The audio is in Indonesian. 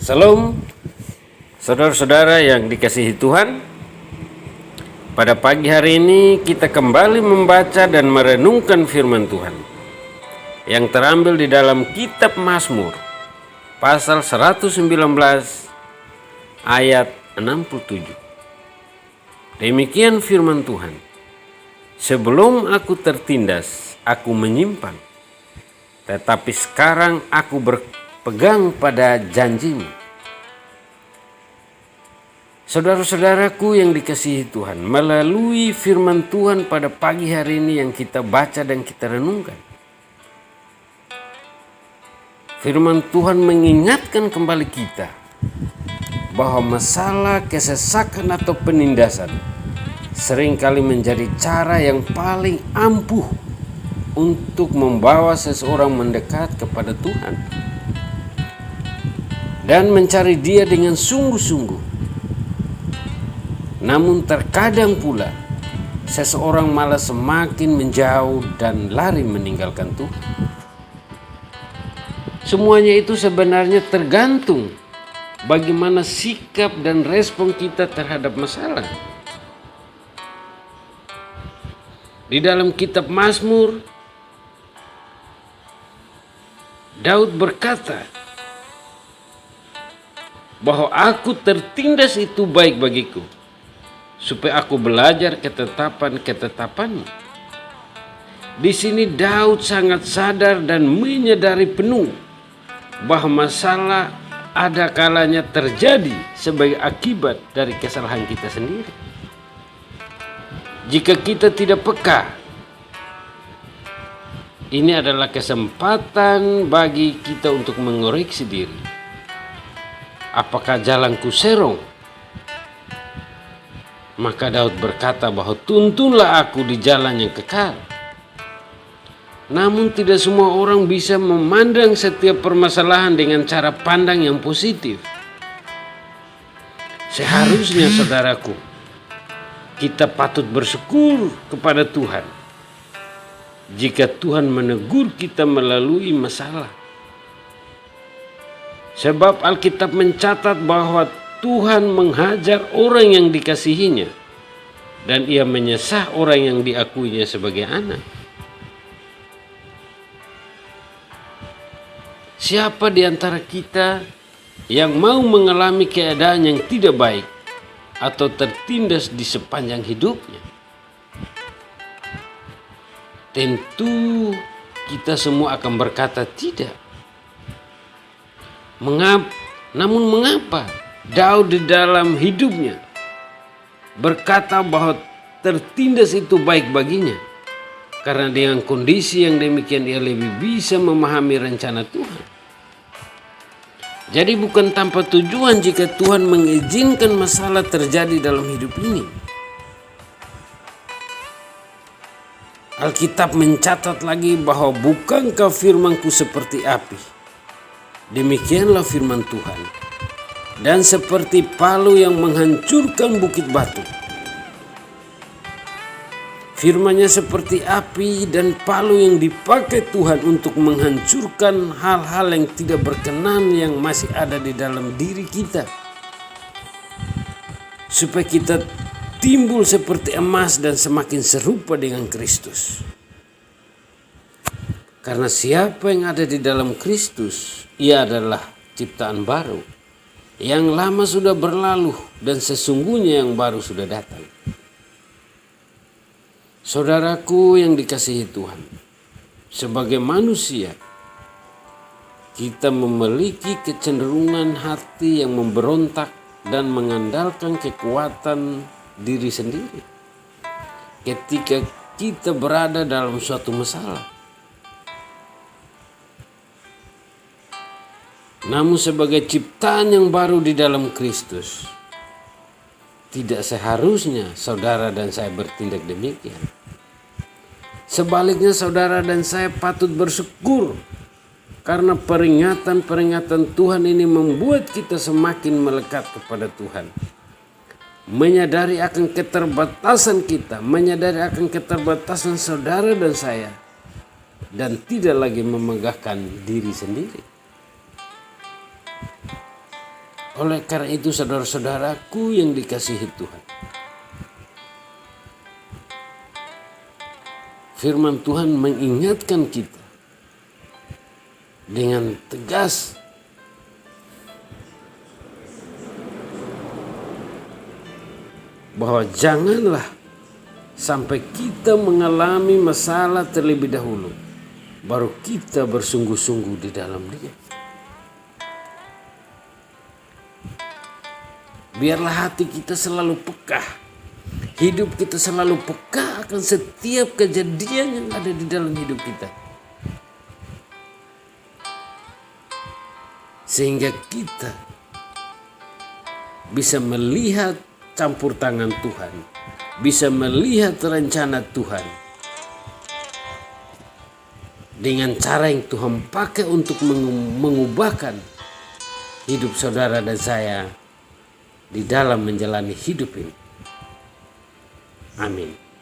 Salam, saudara-saudara yang dikasihi Tuhan. Pada pagi hari ini kita kembali membaca dan merenungkan firman Tuhan yang terambil di dalam kitab Mazmur pasal 119 ayat 67. Demikian firman Tuhan. Sebelum aku tertindas, aku menyimpan, tetapi sekarang aku berpegang pada janjimu. Saudara-saudaraku yang dikasihi Tuhan, melalui firman Tuhan pada pagi hari ini yang kita baca dan kita renungkan, firman Tuhan mengingatkan kembali kita bahwa masalah kesesakan atau penindasan seringkali menjadi cara yang paling ampuh untuk membawa seseorang mendekat kepada Tuhan dan mencari Dia dengan sungguh-sungguh. Namun terkadang pula seseorang malah semakin menjauh dan lari meninggalkan Tuhan. Semuanya itu sebenarnya tergantung bagaimana sikap dan respon kita terhadap masalah. Di dalam kitab Mazmur, Daud berkata bahwa aku tertindas itu baik bagiku, supaya aku belajar ketetapan-ketetapanmu. Di sini Daud sangat sadar dan menyadari penuh bahwa masalah ada kalanya terjadi sebagai akibat dari kesalahan kita sendiri. Jika kita tidak peka, ini adalah kesempatan bagi kita untuk mengoreksi diri. Apakah jalanku serong? Maka Daud berkata bahwa tuntunlah aku di jalan yang kekal. Namun tidak semua orang bisa memandang setiap permasalahan dengan cara pandang yang positif. Seharusnya saudaraku, kita patut bersyukur kepada Tuhan jika Tuhan menegur kita melalui masalah. Sebab Alkitab mencatat bahwa Tuhan menghajar orang yang dikasihinya dan Ia menyesah orang yang diakuinya sebagai anak. Siapa di antara kita yang mau mengalami keadaan yang tidak baik atau tertindas di sepanjang hidupnya? Tentu kita semua akan berkata tidak. Namun mengapa Daud di dalam hidupnya berkata bahwa tertindas itu baik baginya? Karena dengan kondisi yang demikian ia lebih bisa memahami rencana Tuhan. Jadi bukan tanpa tujuan jika Tuhan mengizinkan masalah terjadi dalam hidup ini. Alkitab mencatat lagi bahwa bukankah firman-Ku seperti api? Demikianlah firman Tuhan. Dan seperti palu yang menghancurkan bukit batu. Firman-Nya seperti api dan palu yang dipakai Tuhan untuk menghancurkan hal-hal yang tidak berkenan yang masih ada di dalam diri kita. Supaya kita timbul seperti emas dan semakin serupa dengan Kristus. Karena siapa yang ada di dalam Kristus, ia adalah ciptaan baru. Yang lama sudah berlalu dan sesungguhnya yang baru sudah datang. Saudaraku yang dikasihi Tuhan, sebagai manusia kita memiliki kecenderungan hati yang memberontak dan mengandalkan kekuatan diri sendiri ketika kita berada dalam suatu masalah. Namun sebagai ciptaan yang baru di dalam Kristus, tidak seharusnya saudara dan saya bertindak demikian. Sebaliknya saudara dan saya patut bersyukur karena peringatan-peringatan Tuhan ini membuat kita semakin melekat kepada Tuhan. Menyadari akan keterbatasan kita, menyadari akan keterbatasan saudara dan saya, dan tidak lagi memegahkan diri sendiri. Oleh karena itu saudara-saudaraku yang dikasihi Tuhan, firman Tuhan mengingatkan kita dengan tegas bahwa janganlah sampai kita mengalami masalah terlebih dahulu, baru kita bersungguh-sungguh di dalam Dia. Biarlah hati kita selalu peka, hidup kita selalu peka akan setiap kejadian yang ada di dalam hidup kita. Sehingga kita bisa melihat campur tangan Tuhan, bisa melihat rencana Tuhan dengan cara yang Tuhan pakai untuk mengubahkan hidup saudara dan saya di dalam menjalani hidup ini. Amin.